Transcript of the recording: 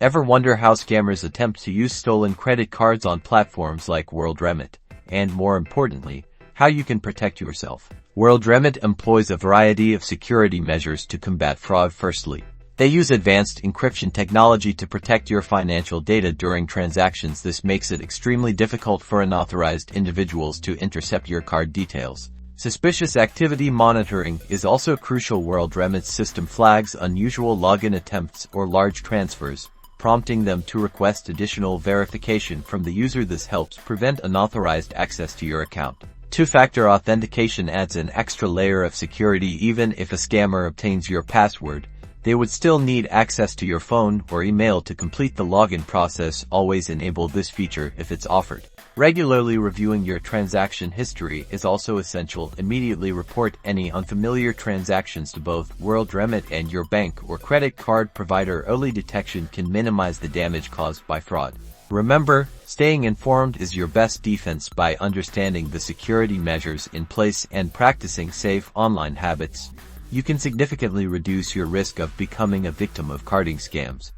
Ever wonder how scammers attempt to use stolen credit cards on platforms like Worldremit? And more importantly, how you can protect yourself. Worldremit employs a variety of security measures to combat fraud. Firstly, they use advanced encryption technology to protect your financial data during transactions. This makes it extremely difficult for unauthorized individuals to intercept your card details. Suspicious activity monitoring is also crucial. Worldremit's system flags unusual login attempts or large transfers, prompting them to request additional verification from the user. This helps prevent unauthorized access to your account. Two-factor authentication adds an extra layer of security. Even if a scammer obtains your password, they would still need access to your phone or email to complete the login process. Always enable this feature if it's offered. Regularly reviewing your transaction history is also essential. Immediately report any unfamiliar transactions to both Worldremit and your bank or credit card provider. Early detection can minimize the damage caused by fraud. Remember, staying informed is your best defense. By understanding the security measures in place and practicing safe online habits, you can significantly reduce your risk of becoming a victim of carding scams.